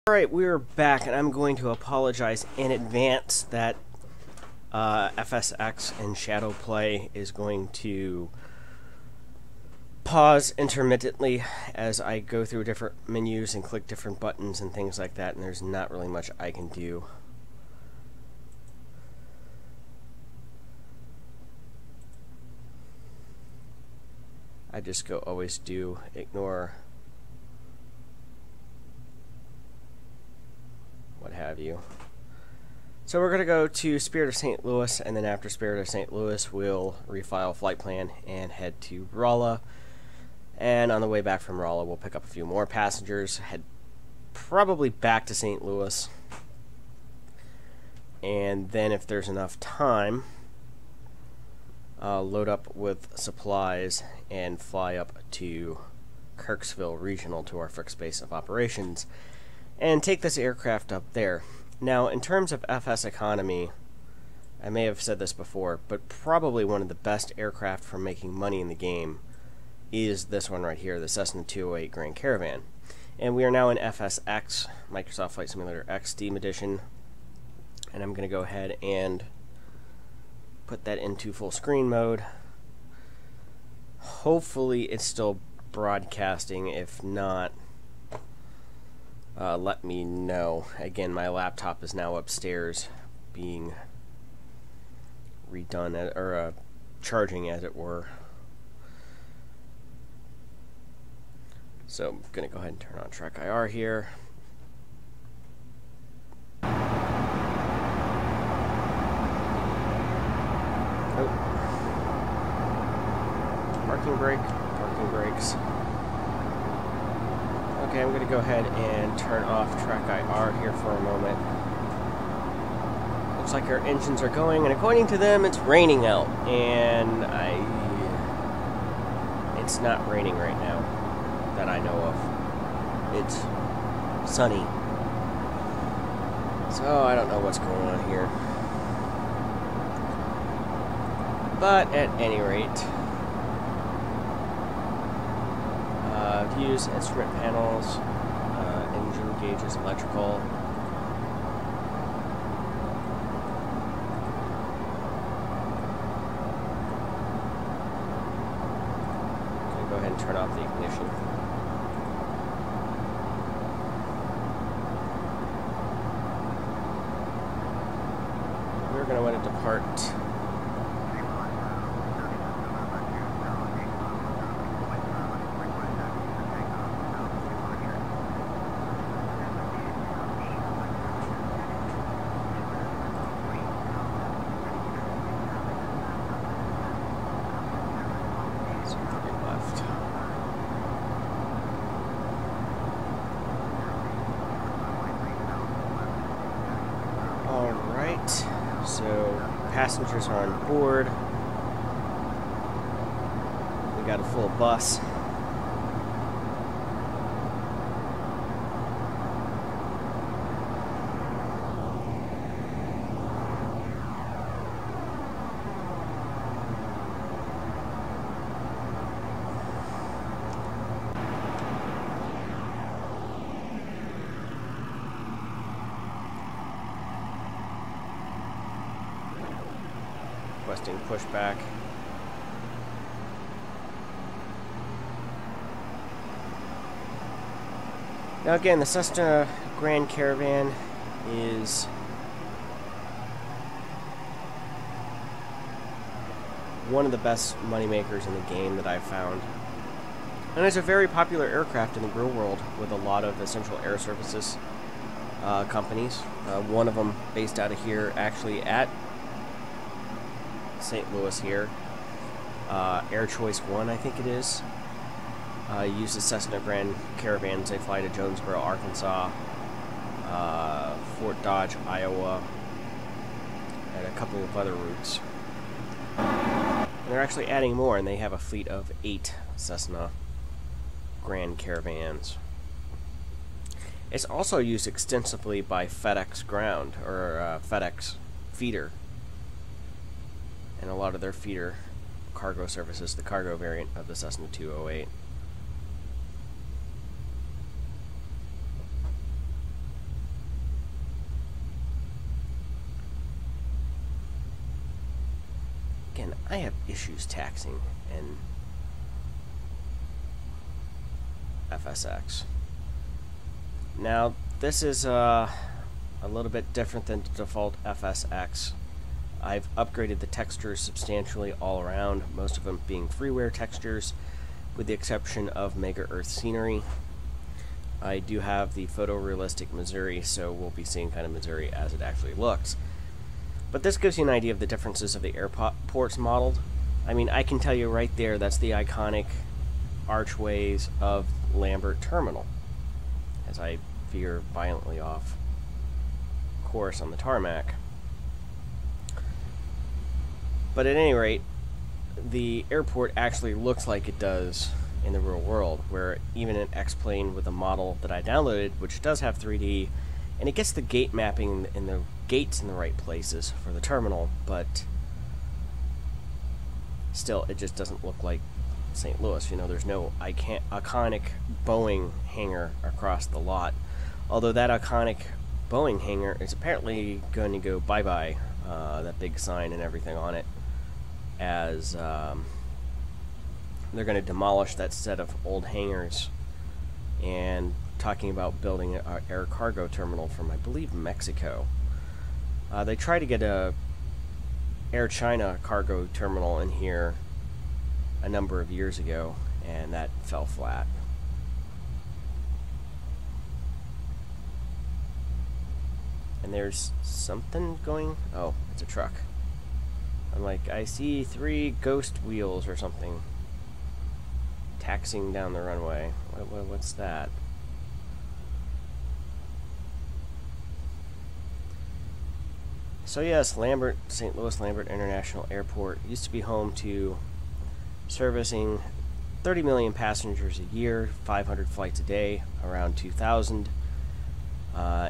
Alright, we're back, and I'm going to apologize in advance that FSX and Shadow Play is going to pause intermittently as I go through different menus and click different buttons and things like that, and there's not really much I can do. I just go always do ignore what have you. So we're going to go to Spirit of St. Louis, and then after Spirit of St. Louis we'll refile flight plan and head to Rolla. And on the way back from Rolla we'll pick up a few more passengers, head probably back to St. Louis, and then if there's enough time load up with supplies and fly up to Kirksville Regional to our fixed base of operations and take this aircraft up there. Now, in terms of FsEconomy, I may have said this before, but probably one of the best aircraft for making money in the game is this one right here, the Cessna 208 Grand Caravan. And we are now in FSX, Microsoft Flight Simulator X Steam Edition, and I'm going to go ahead and put that into full screen mode. Hopefully it's still broadcasting. If not, let me know. Again, my laptop is now upstairs being redone, or charging as it were. So I'm going to go ahead and turn on Track IR here. Oh. Parking brake, parking brakes. Okay, I'm going to go ahead and turn off Track IR here for a moment. Looks like our engines are going, and according to them, it's raining out. And it's not raining right now that I know of. It's sunny. So I don't know what's going on here. But at any rate, views, instrument panels, engine gauges, electrical. Gonna go ahead and turn off the ignition. We're gonna want to depart. So passengers are on board. We got a full bus. Requesting pushback. Now again, the Cessna Grand Caravan is one of the best moneymakers in the game that I've found. And it's a very popular aircraft in the real world with a lot of essential air services companies. One of them based out of here, actually at St. Louis here. Air Choice 1, I think it is. Uses Cessna Grand Caravans. They fly to Jonesboro, Arkansas, Fort Dodge, Iowa, and a couple of other routes. And they're actually adding more, and they have a fleet of 8 Cessna Grand Caravans. It's also used extensively by FedEx Ground, or FedEx Feeder, and a lot of their feeder cargo services, the cargo variant of the Cessna 208. I have issues taxing in FSX. Now, this is a little bit different than the default FSX. I've upgraded the textures substantially all around, most of them being freeware textures, with the exception of Mega Earth scenery. I do have the photorealistic Missouri, so we'll be seeing kind of Missouri as it actually looks. But this gives you an idea of the differences of the airports modeled. I mean, I can tell you right there, that's the iconic archways of Lambert Terminal, as I veer violently off course on the tarmac. But at any rate, the airport actually looks like it does in the real world, where even an X-plane with a model that I downloaded, which does have 3D, and it gets the gate mapping and the gates in the right places for the terminal, but still, it just doesn't look like St. Louis. You know, there's no iconic Boeing hangar across the lot, although that iconic Boeing hangar is apparently going to go bye-bye, that big sign and everything on it, as they're going to demolish that set of old hangars and talking about building an air cargo terminal from, I believe, Mexico. They tried to get a Air China cargo terminal in here a number of years ago, and that fell flat. And there's something going... Oh, it's a truck. I'm like, I see 3 ghost wheels or something taxiing down the runway. What's that? So yes, St. Louis Lambert International Airport used to be home to servicing 30 million passengers a year, 500 flights a day, around 2,000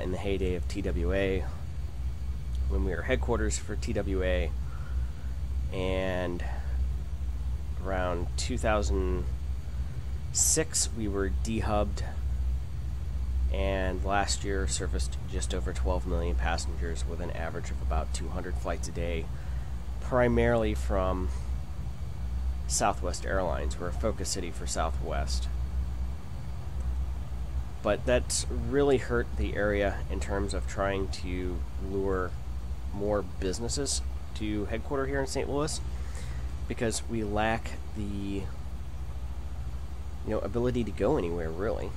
in the heyday of TWA, when we were headquarters for TWA, and around 2006 we were dehubbed, and last year serviced just over 12 million passengers with an average of about 200 flights a day, primarily from Southwest Airlines. We're a focus city for Southwest. But that's really hurt the area in terms of trying to lure more businesses to headquarter here in St. Louis, because we lack the ability to go anywhere, really.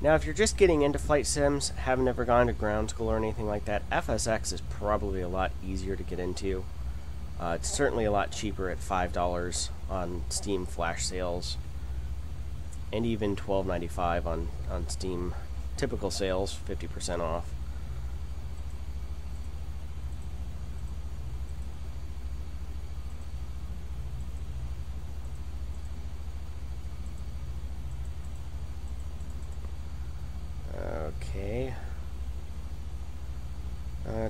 Now, if you're just getting into flight sims, haven't ever gone to ground school or anything like that, FSX is probably a lot easier to get into. It's certainly a lot cheaper at $5 on Steam flash sales, and even $12.95 on Steam typical sales, 50% off. Okay.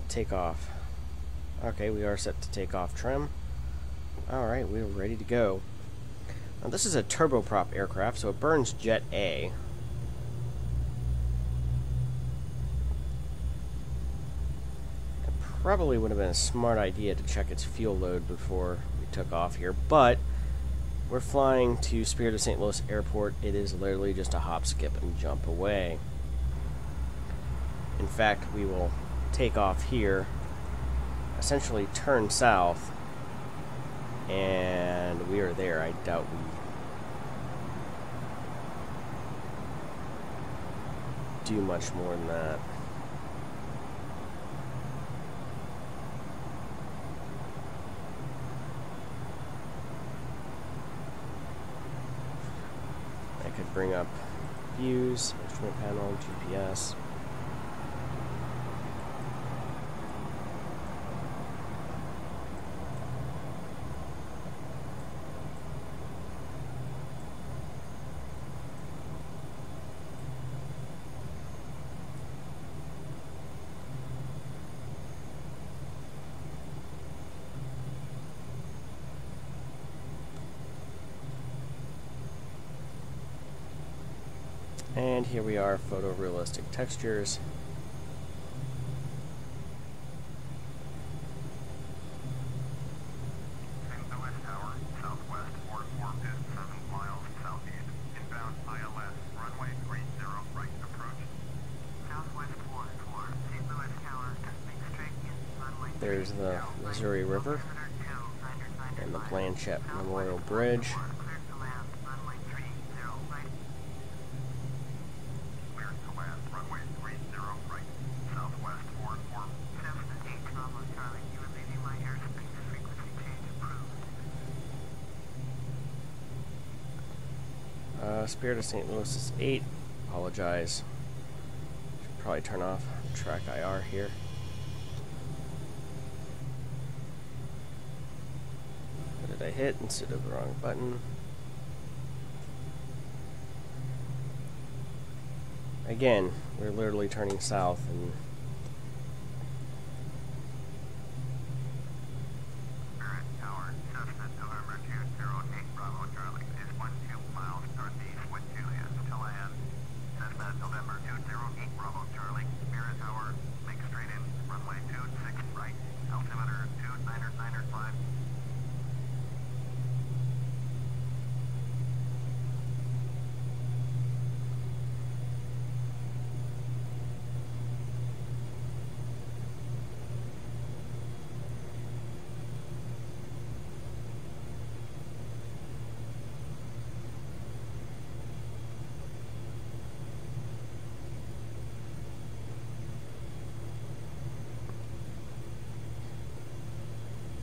Take off. Okay, we are set to take off trim. Alright, we're ready to go. Now, this is a turboprop aircraft, so it burns Jet A. It probably would have been a smart idea to check its fuel load before we took off here, but we're flying to Spirit of St. Louis Airport. It is literally just a hop, skip, and jump away. In fact, we will take off here, essentially turn south, and we are there. I doubt we do much more than that. I could bring up views, instrument panel, GPS. And here we are, photorealistic textures. There's the Missouri River and the Blanchette Memorial Bridge. Spirit of St. Louis is 8. Apologize. Should probably turn off track IR here. What did I hit instead of the wrong button? Again, we're literally turning south and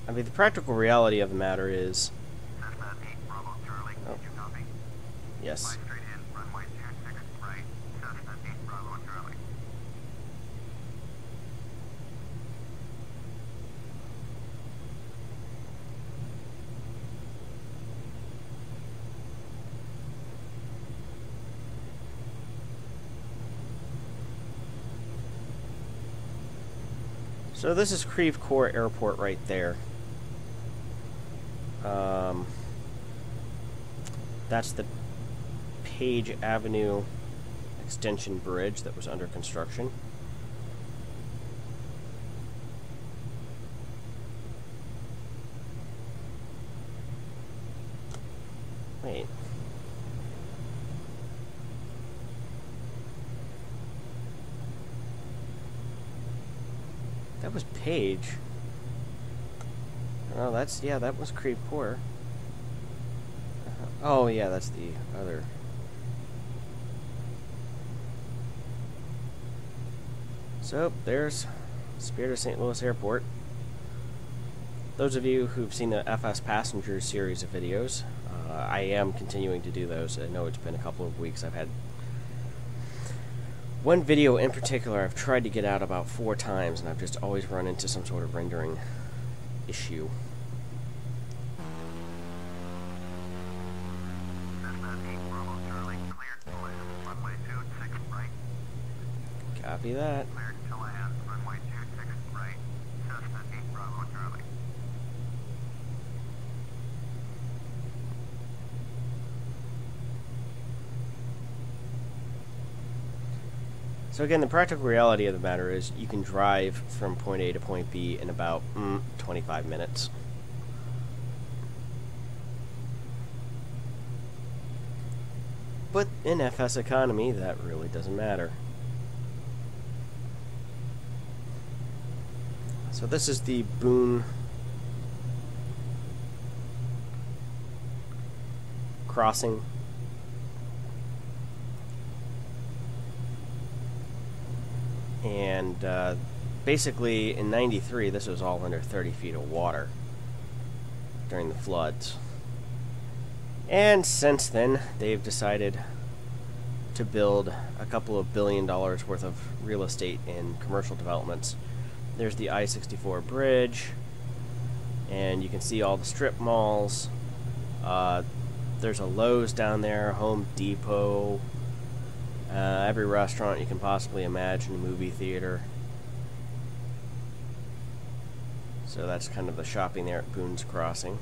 I mean, the practical reality of the matter is... Oh. Yes. So this is Creve Coeur Airport right there. That's the Page Avenue Extension Bridge that was under construction. Wait. That was Page. Oh, that's, yeah, that was Creve Coeur. Oh, yeah, that's the other. So, there's Spirit of St. Louis Airport. Those of you who've seen the FS Passengers series of videos, I am continuing to do those. I know it's been a couple of weeks. I've had one video in particular I've tried to get out about 4 times, and I've just always run into some sort of rendering issue. Copy that. So again, the practical reality of the matter is you can drive from point A to point B in about 25 minutes. But in FsEconomy, that really doesn't matter. So this is the Boone crossing. And basically in '93 this was all under 30 feet of water during the floods. And since then they've decided to build a couple of $1 billion worth of real estate and commercial developments. There's the I-64 bridge, and you can see all the strip malls. There's a Lowe's down there, Home Depot, every restaurant you can possibly imagine, a movie theater. So that's kind of the shopping there at Boone's Crossing.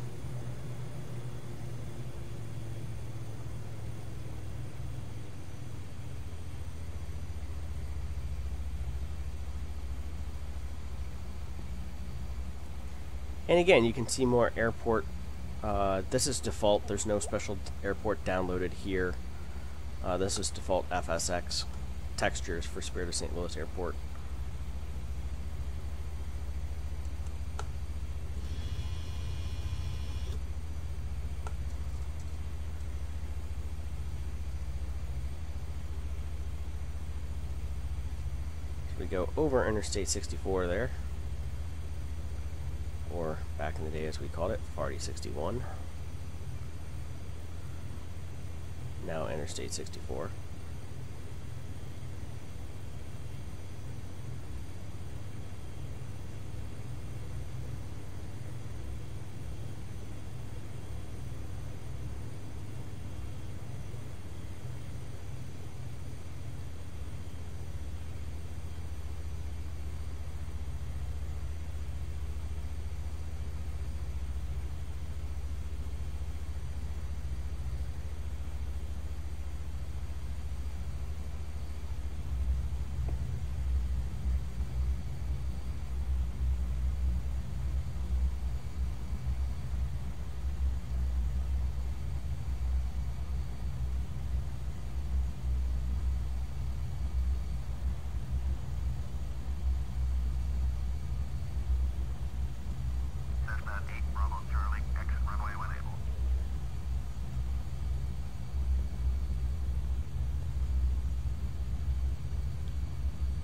And again, you can see more airport. This is default. There's no special airport downloaded here. This is default FSX textures for Spirit of St. Louis Airport. So we go over Interstate 64 there, or back in the day as we called it, FARDI 61. Now Interstate 64.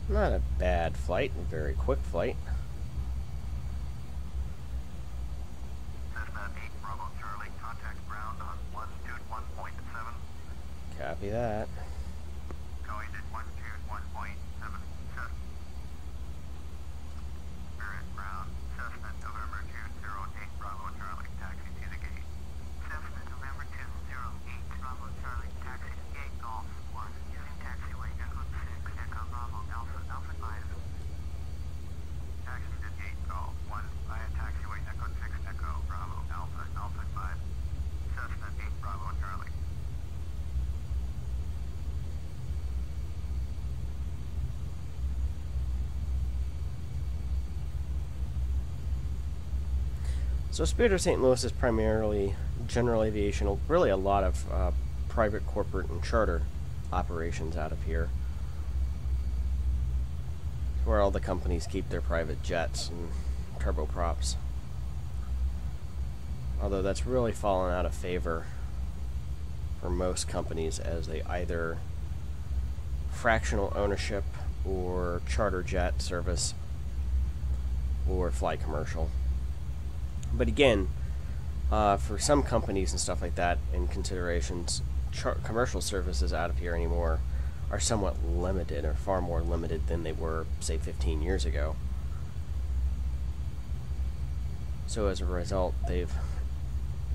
Not a bad flight, a very quick flight. Cessna 8 Bravo Charlie, contact ground on 121.7. Copy that. Going at 121.7. Cessna. Spirit ground. Cessna November 208 Bravo Charlie, taxi to the gate. Cessna November 208 Bravo Charlie, taxi to gate Golf 1, using taxiway Echo 6 Echo Bravo Alpha Alpha 5. Taxi to gate Golf 1 via taxiway Echo 6 Echo Bravo Alpha Alpha 5. Cessna 8 Bravo Charlie. So Spirit of St. Louis is primarily general aviation, really a lot of private, corporate, and charter operations out of here, where all the companies keep their private jets and turboprops. Although that's really fallen out of favor for most companies, as they either fractional ownership or charter jet service or fly commercial. But again, for some companies and stuff like that, in considerations, commercial services out of here anymore are somewhat limited, or far more limited than they were, say, 15 years ago. So as a result, they've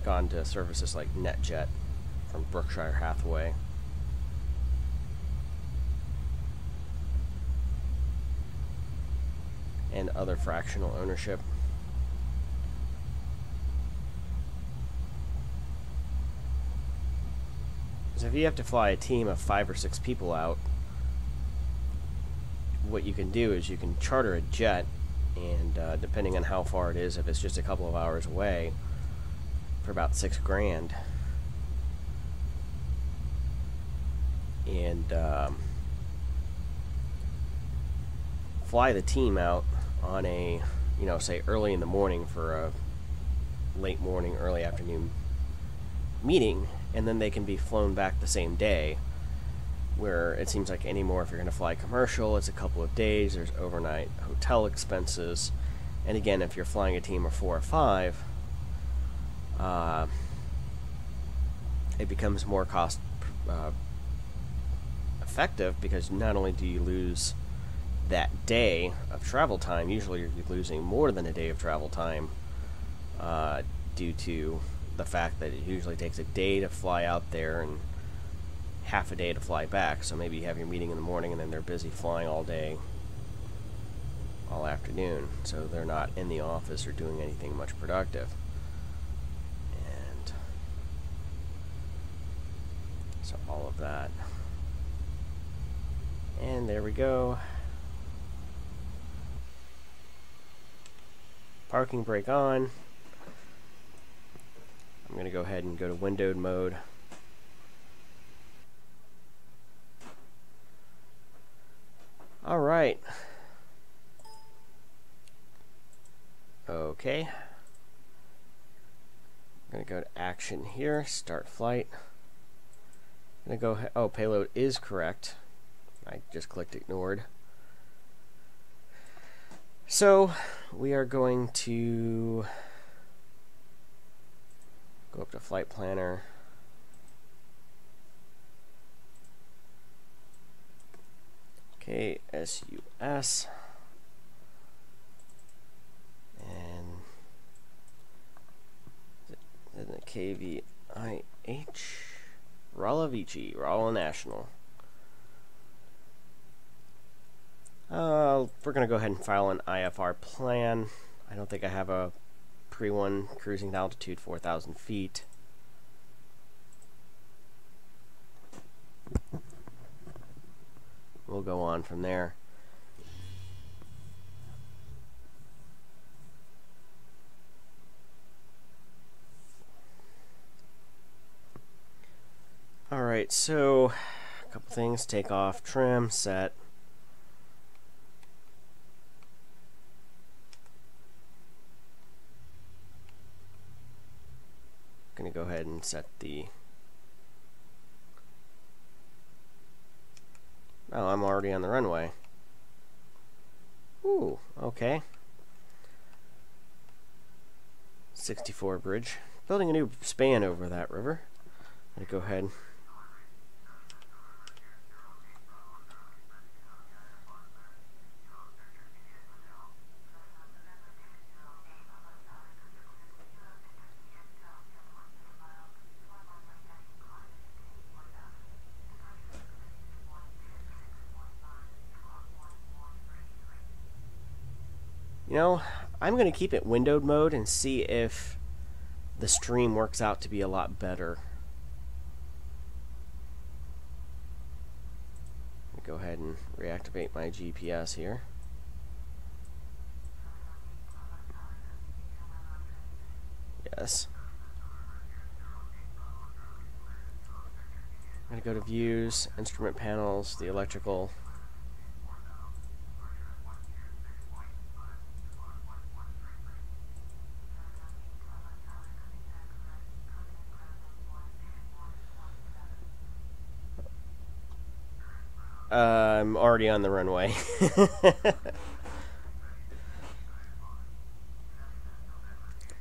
gone to services like NetJet from Berkshire Hathaway. And other fractional ownership. So if you have to fly a team of 5 or 6 people out, what you can do is you can charter a jet, and depending on how far it is, if it's just a couple of hours away, for about $6,000, and fly the team out on a, say early in the morning for a late morning, early afternoon meeting, and then they can be flown back the same day, where it seems like anymore if you're going to fly commercial, it's a couple of days, there's overnight hotel expenses, and again, if you're flying a team of 4 or 5, it becomes more cost effective, because not only do you lose that day of travel time, usually you're losing more than a day of travel time due to the fact that it usually takes a day to fly out there and half a day to fly back. So maybe you have your meeting in the morning and then they're busy flying all day, all afternoon, so they're not in the office or doing anything much productive. And so all of that. And there we go. Parking brake on. I'm going to go ahead and go to windowed mode. Alright. Okay. I'm going to go to action here, start flight. I'm going to go, oh, payload is correct. I just clicked ignored. So, we are going to go up to Flight Planner. Okay, SUS. And then the KVIH. Rolla Vici, Rolla National. We're going to go ahead and file an IFR plan. I don't think I have a pre-one cruising altitude 4,000 feet. We'll go on from there. Alright, so a couple things. Take off, trim, set. Going to go ahead and set the... Oh, I'm already on the runway. Ooh, okay. 64 bridge. Building a new span over that river. I'm going to go ahead. You know, I'm going to keep it windowed mode and see if the stream works out to be a lot better. Go ahead and reactivate my GPS here. Yes. I'm going to go to views, instrument panels, the electrical. I'm already on the runway.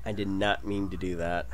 I did not mean to do that.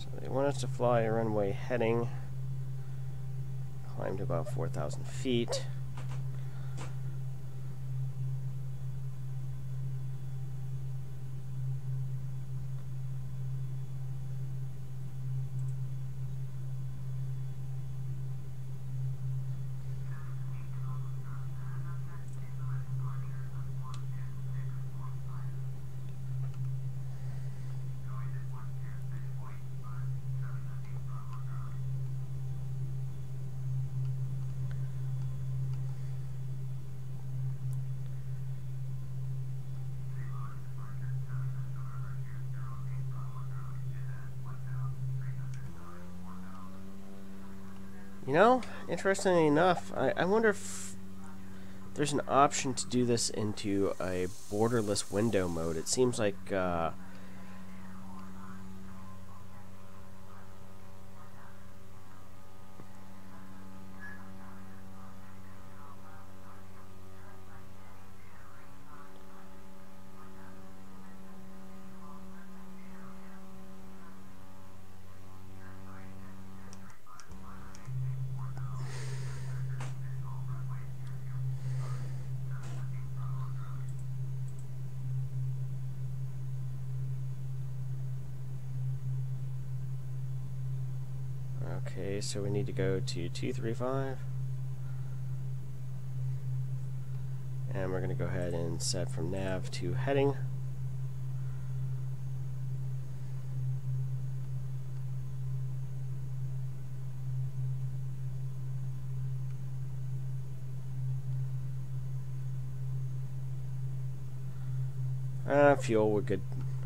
So they want us to fly a runway heading, climb to about 4,000 feet. You know, interestingly enough, I wonder if there's an option to do this into a borderless window mode. It seems like okay, so we need to go to 235. And we're going to go ahead and set from nav to heading. Fuel, we're good.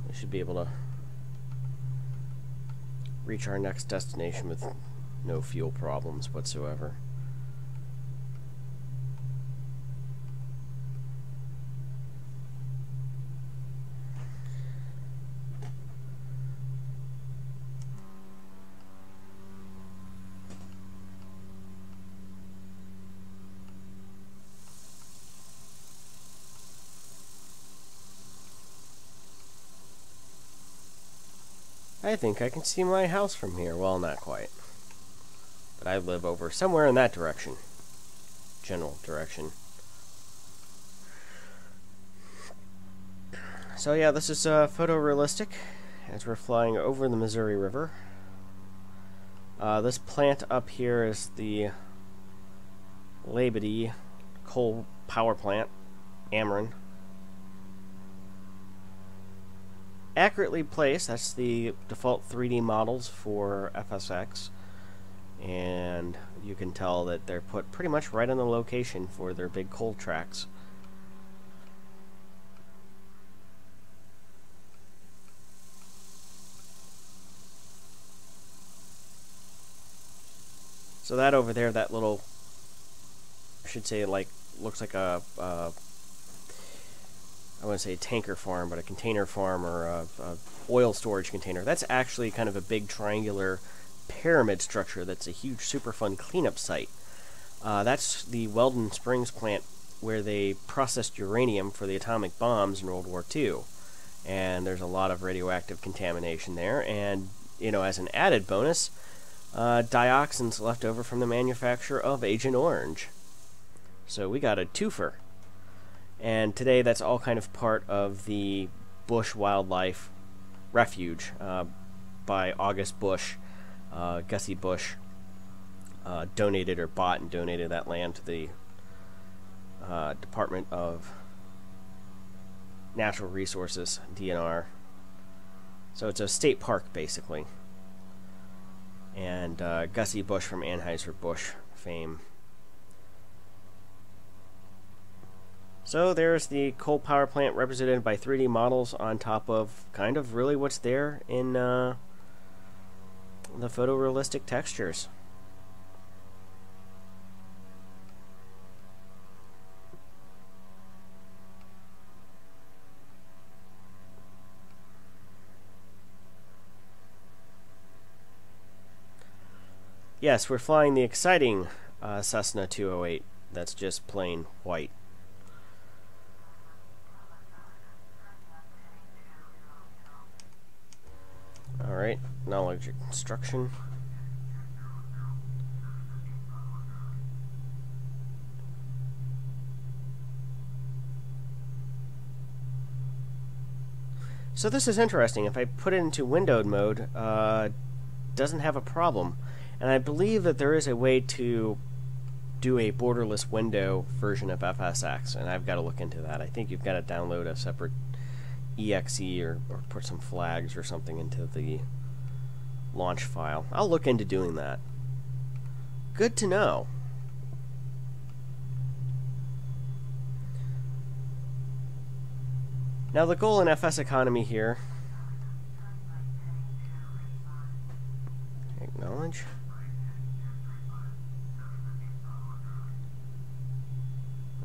We should be able to reach our next destination with no fuel problems whatsoever. I think I can see my house from here. Well, not quite. But I live over somewhere in that direction. General direction. So yeah, this is photorealistic as we're flying over the Missouri River. This plant up here is the Labadee coal power plant, Ameren. Accurately placed, that's the default 3D models for FSX, and you can tell that they're put pretty much right on the location for their big coal tracks. So that over there, that little, I should say, like, looks like a I wouldn't say a tanker farm, but a container farm or a oil storage container. That's actually kind of a big triangular pyramid structure that's a huge Superfund cleanup site. That's the Weldon Springs plant where they processed uranium for the atomic bombs in World War II. And there's a lot of radioactive contamination there. And, you know, as an added bonus, dioxins left over from the manufacture of Agent Orange. So we got a twofer. And today that's all kind of part of the Bush Wildlife Refuge by August Bush. Gussie Bush donated or bought and donated that land to the Department of Natural Resources, DNR. So it's a state park, basically. And Gussie Bush from Anheuser-Busch fame. So there's the coal power plant represented by 3D models on top of kind of really what's there in the photorealistic textures. Yes, we're flying the exciting Cessna 208 that's just plain white. Alright, knowledge construction. So this is interesting. If I put it into windowed mode, doesn't have a problem. And I believe that there is a way to do a borderless window version of FSX, and I've got to look into that. I think you've got to download a separate exe or put some flags or something into the launch file. I'll look into doing that. Good to know. Now the goal in FsEconomy here, acknowledge.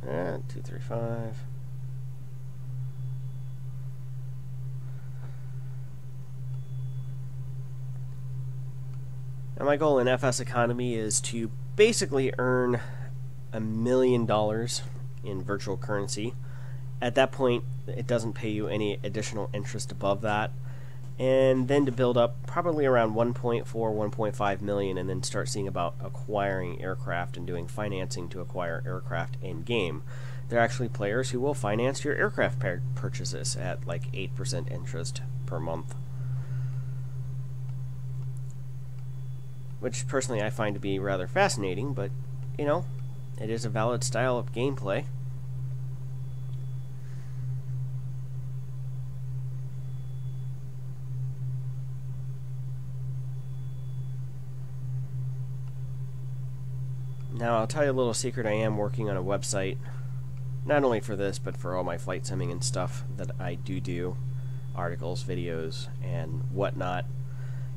235. Now my goal in FsEconomy is to basically earn $1 million in virtual currency. At that point, it doesn't pay you any additional interest above that. And then to build up probably around 1.4, 1.5 million, and then start seeing about acquiring aircraft and doing financing to acquire aircraft in game. There are actually players who will finance your aircraft purchases at like 8% interest per month, which personally I find to be rather fascinating, but you know, it is a valid style of gameplay. Now, I'll tell you a little secret. I am working on a website, not only for this, but for all my flight simming and stuff that I do, articles, videos, and whatnot,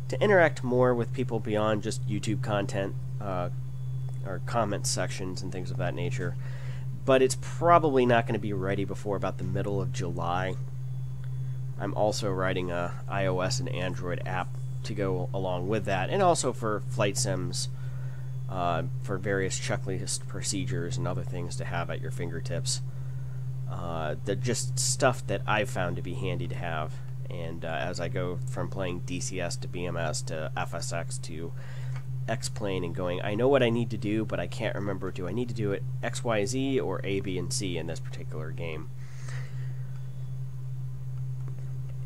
to interact more with people beyond just YouTube content, or comment sections and things of that nature. But it's probably not going to be ready before about the middle of July. I'm also writing a iOS and Android app to go along with that, and also for flight sims, for various checklist procedures and other things to have at your fingertips. They're just stuff that I've found to be handy to have. And as I go from playing DCS to BMS to FSX to X-Plane and going, I know what I need to do, but I can't remember, do I need to do it X, Y, Z, or A, B, and C in this particular game?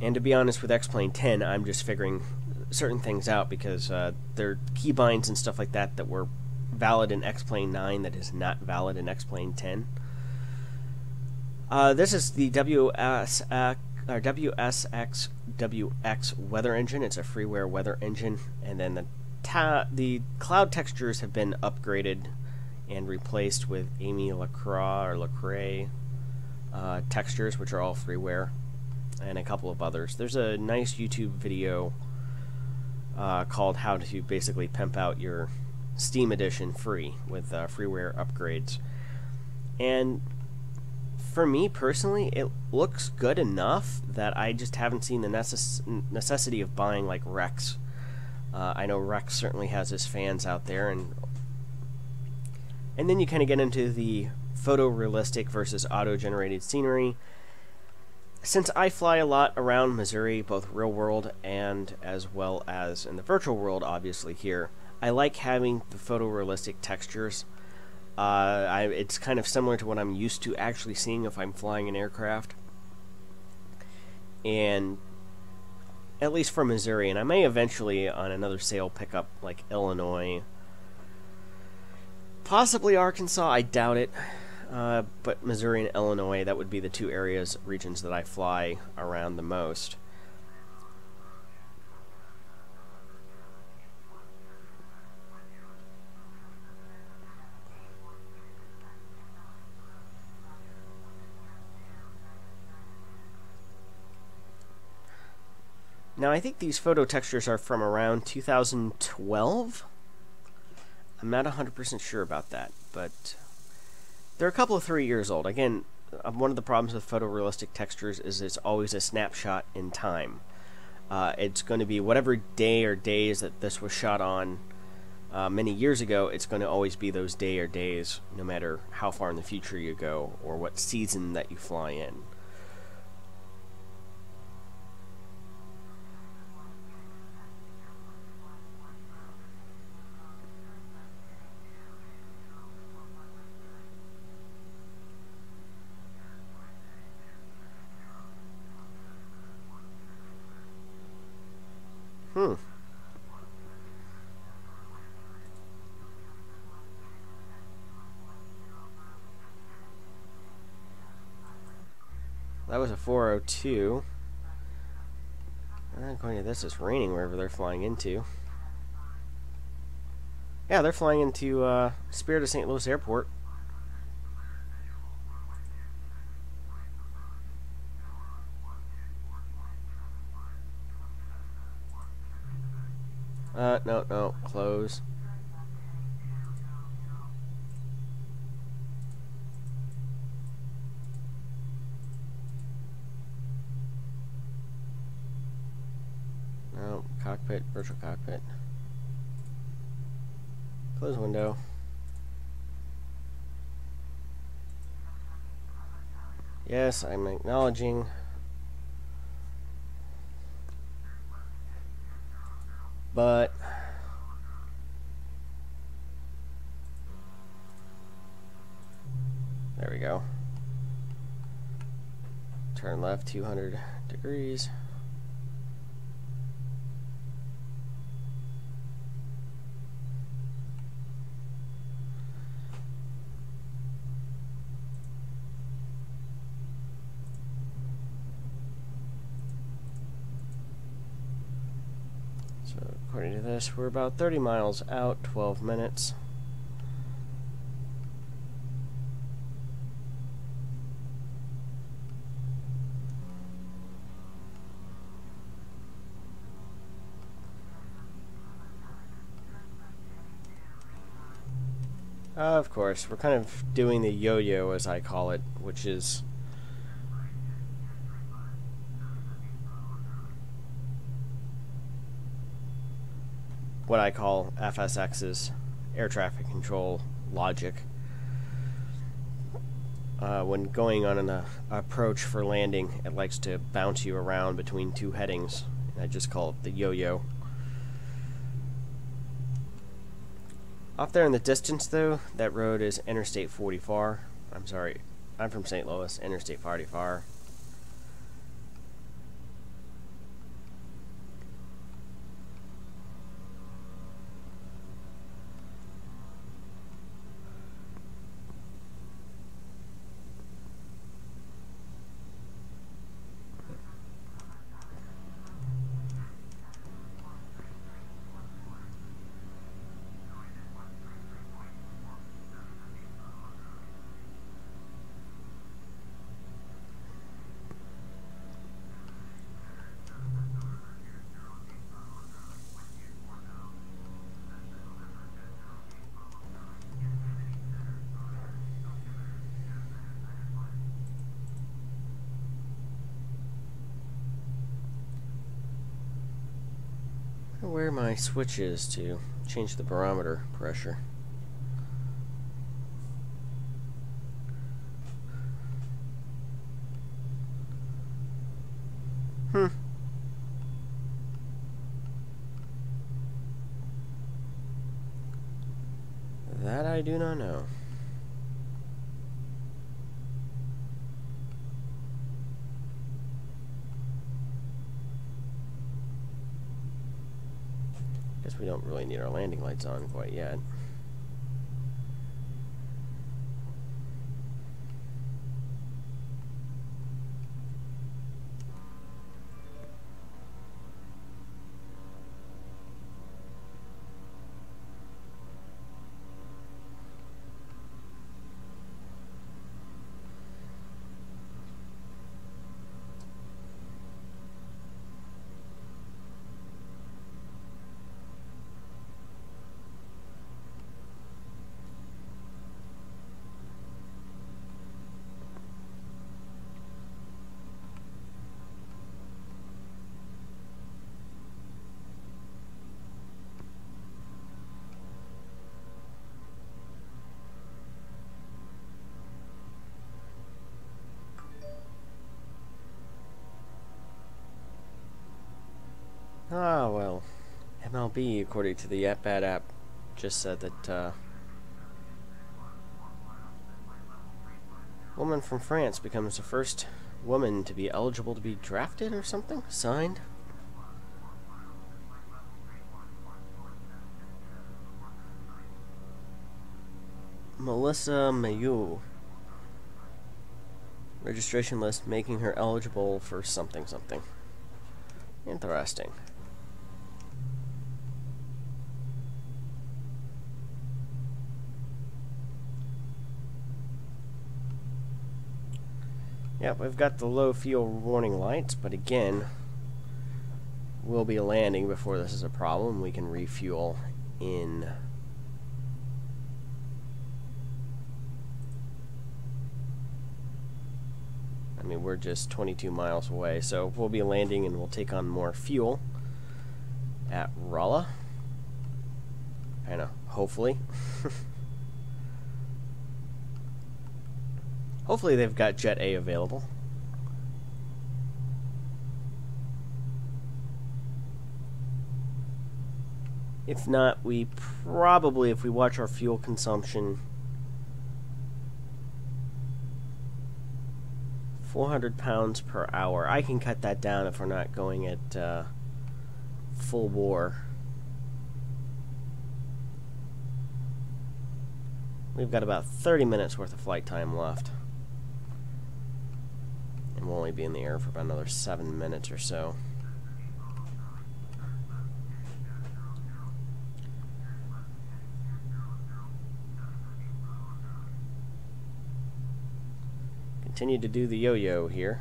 And to be honest, with X-Plane 10, I'm just figuring certain things out, because there are keybinds and stuff like that that were valid in X-Plane 9 that is not valid in X-Plane 10. This is the WSXWX weather engine. It's a freeware weather engine, and then the cloud textures have been upgraded and replaced with Amy LaCrae textures, which are all freeware, and a couple of others. There's a nice YouTube video called How to Basically Pimp Out Your Steam Edition free with freeware upgrades. And for me personally, it looks good enough that I just haven't seen the necessity of buying like Rex. I know Rex certainly has his fans out there, and then you kind of get into the photorealistic versus auto-generated scenery. Since I fly a lot around Missouri, both real world and as well as in the virtual world, obviously here, I like having the photorealistic textures. It's kind of similar to what I'm used to actually seeing if I'm flying an aircraft. And at least for Missouri, and I may eventually on another sale pick up like Illinois, possibly Arkansas, I doubt it. But Missouri and Illinois, that would be the two regions that I fly around the most. Now, I think these photo textures are from around 2012. I'm not 100% sure about that, but they're a couple of 3 years old. Again, one of the problems with photorealistic textures is it's always a snapshot in time. It's going to be whatever day or days that this was shot on many years ago, it's going to always be those day or days, no matter how far in the future you go or what season that you fly in. That was a 402. According to this, it's raining wherever they're flying into. Yeah, they're flying into Spirit of St. Louis Airport. No, close. Virtual cockpit. Close window. Yes, I'm acknowledging. But there we go. Turn left 200 degrees. So according to this, we're about 30 miles out, 12 minutes. Of course, we're kind of doing the yo-yo, as I call it, which is what I call FSX's air traffic control logic. When going on an approach for landing, it likes to bounce you around between two headings. I just call it the yo-yo. Off there in the distance, though, that road is Interstate 44. I'm sorry, I'm from St. Louis, Interstate 44. Where my switch is to change the barometer pressure. That I do not know. Guess we don't really need our landing lights on quite yet. Ah, well, MLB, according to the Bad app, just said that woman from France becomes the first woman to be eligible to be drafted or something? Signed? Melissa Mayou. Registration list making her eligible for something something. Interesting. Yep, we've got the low fuel warning lights, but again, we'll be landing before this is a problem. We can refuel in I mean, we're just 22 miles away, so we'll be landing and we'll take on more fuel. at Rolla. I know, hopefully. Hopefully they've got Jet A available. If not, we probably, if we watch our fuel consumption, 400 pounds per hour. I can cut that down if we're not going at full bore. We've got about 30 minutes worth of flight time left. And we'll only be in the air for about another 7 minutes or so. Continue to do the yo-yo here.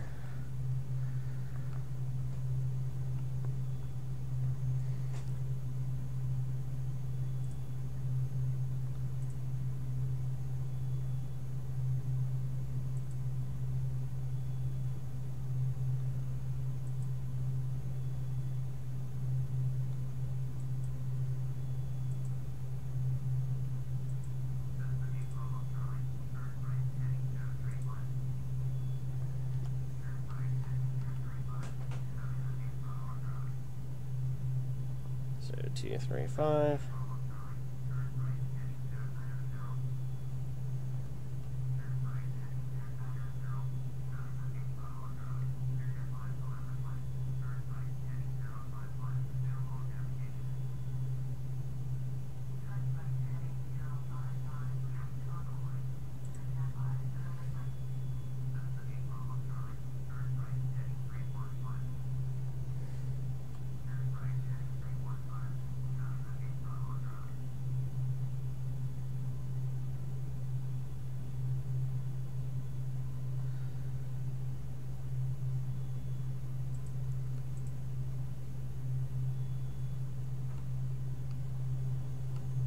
So 235.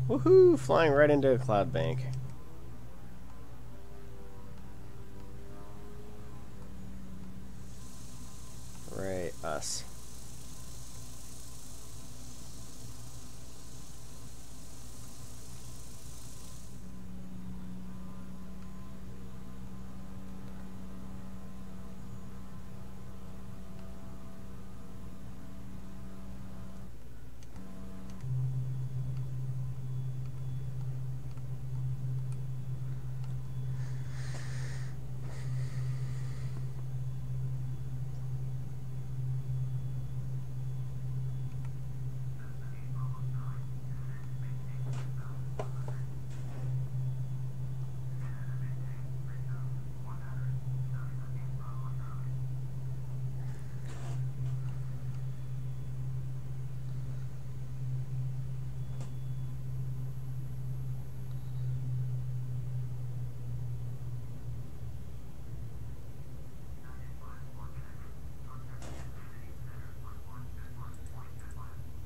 Woohoo! Flying right into a cloud bank. Right, us.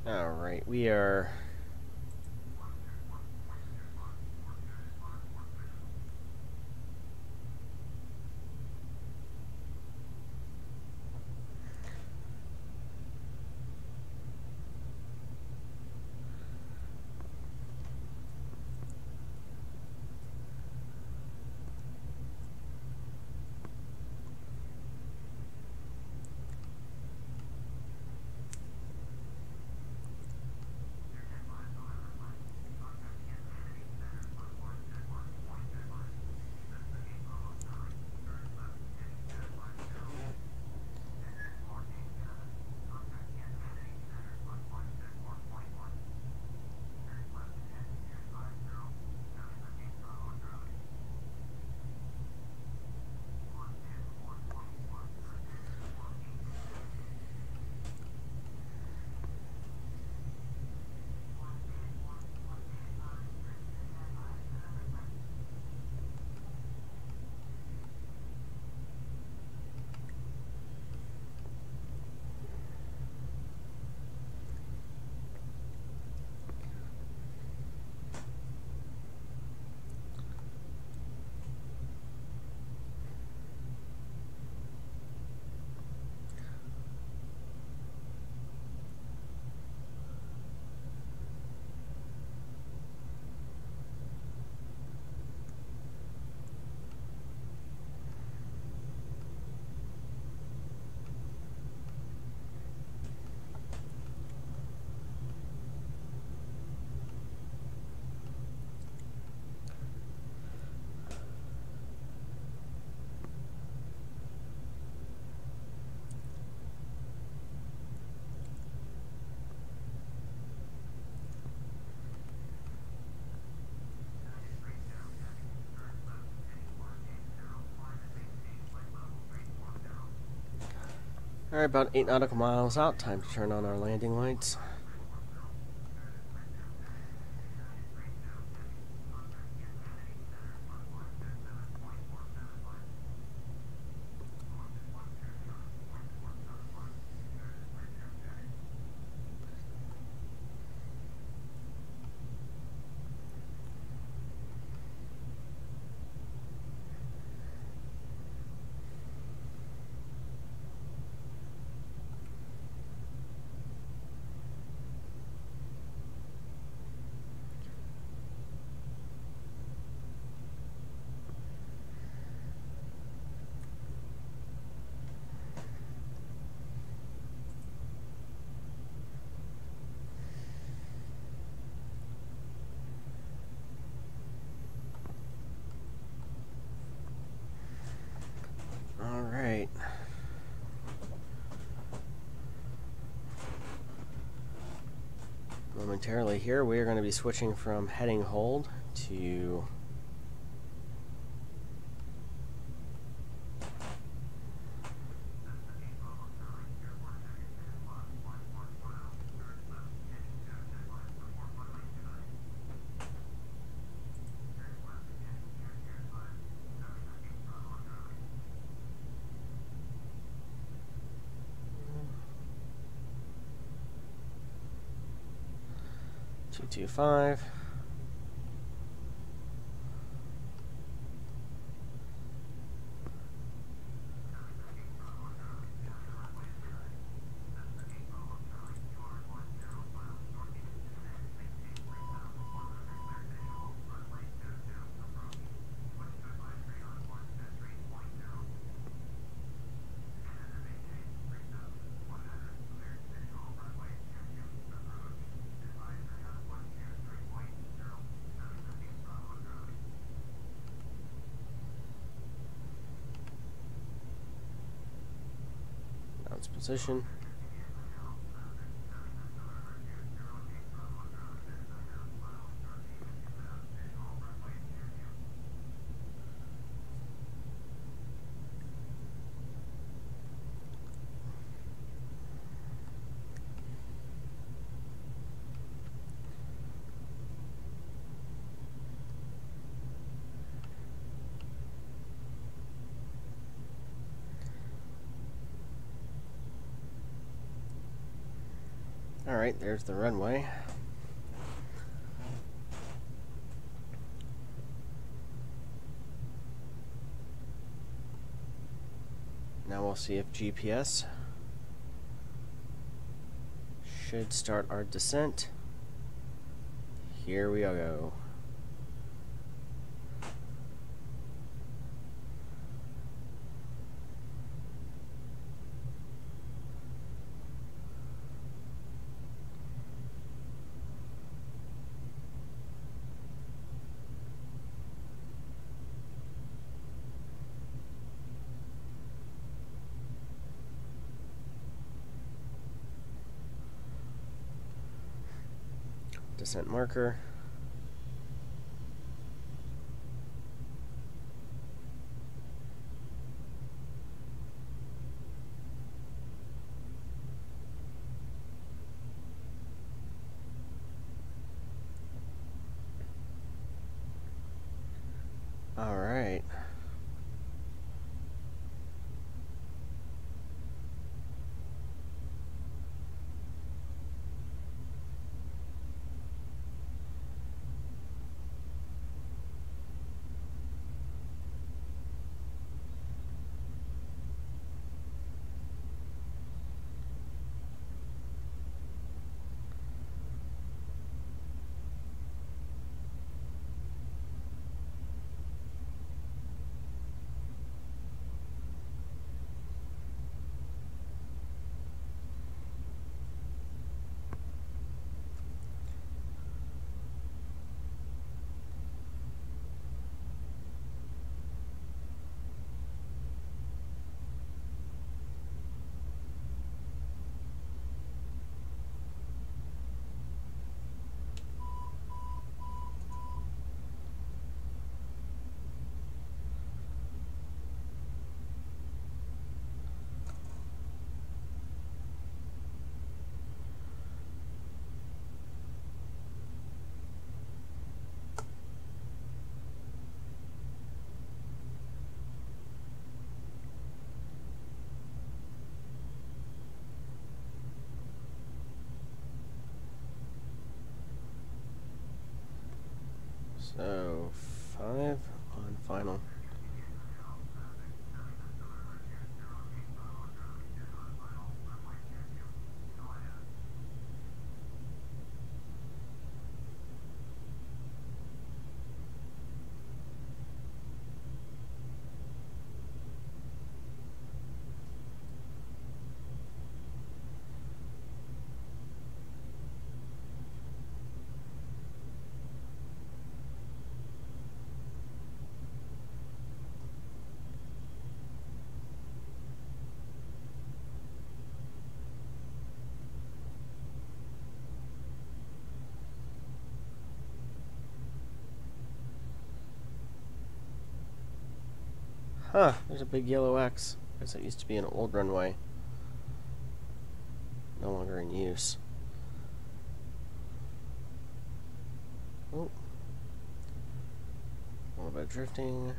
Alright, we are... Alright, about 8 nautical miles out, time to turn on our landing lights. Alright. Momentarily here, we are going to be switching from heading hold to .225. Bounce position. Alright, there's the runway. Now we'll see if GPS should start our descent. Here we go. Descent marker. All right. So 5 on final. Huh, there's a big yellow X. Guess it used to be an old runway. No longer in use. Oh. A little bit of drifting.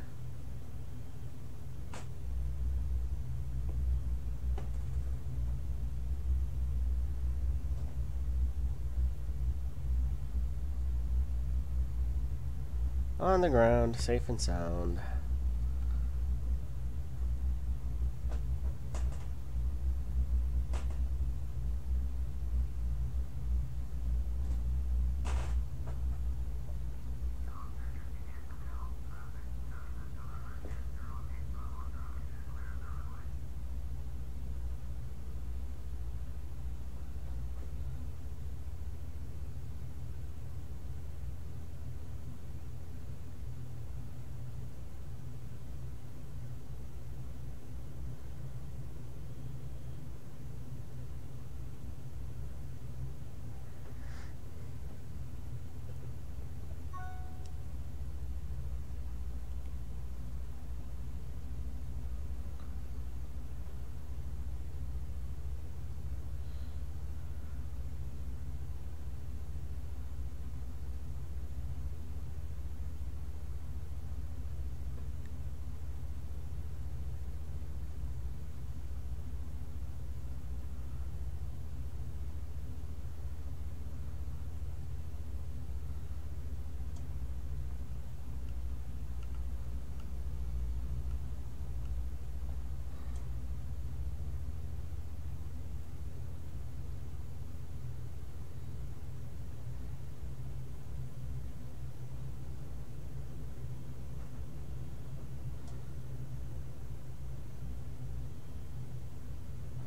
On the ground, safe and sound.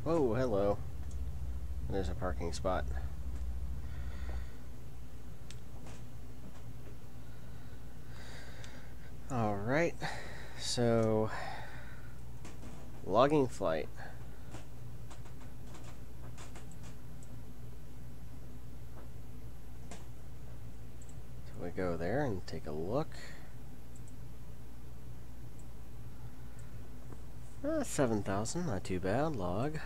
Whoa, hello. There's a parking spot. Alright, so logging flight. So we go there and take a look. 7,000, not too bad. Log.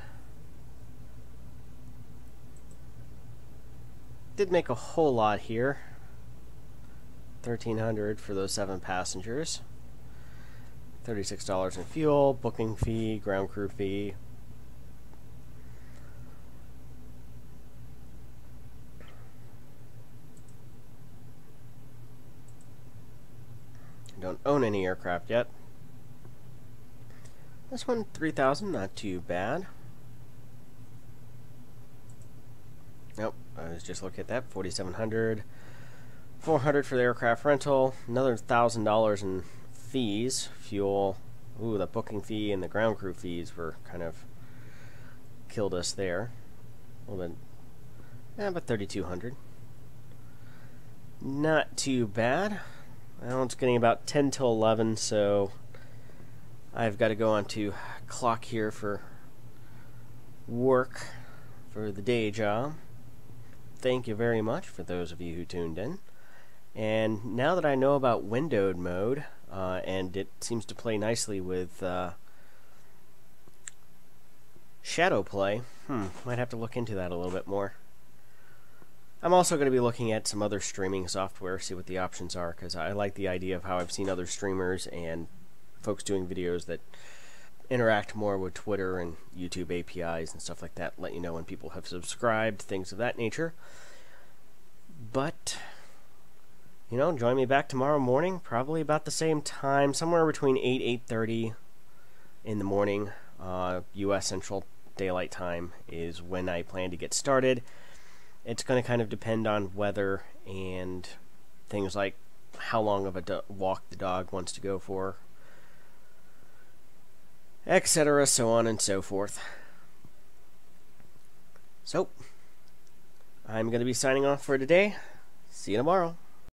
Did make a whole lot here. 1,300 for those 7 passengers. $36 in fuel, booking fee, ground crew fee. Don't own any aircraft yet. This one, 3,000, not too bad. Nope, I was just looking at that. 4,700, 400 for the aircraft rental. Another $1,000 in fees, fuel. Ooh, the booking fee and the ground crew fees were kind of killed us there. A little bit, about 3,200. Not too bad. Well, it's getting about 10 till 11, so I've got to go on to clock here for work for the day job. Thank you very much for those of you who tuned in. And now that I know about windowed mode, and it seems to play nicely with shadow play, might have to look into that a little bit more. I'm also going to be looking at some other streaming software, see what the options are, because I like the idea of how I've seen other streamers and folks doing videos that interact more with Twitter and YouTube APIs and stuff like that, let you know when people have subscribed, things of that nature. But join me back tomorrow morning, probably about the same time, somewhere between 8:30 in the morning. U.S. Central Daylight Time is when I plan to get started. It's going to kind of depend on weather and things like how long of a walk the dog wants to go for, etc., so on and so forth. So, I'm going to be signing off for today. See you tomorrow.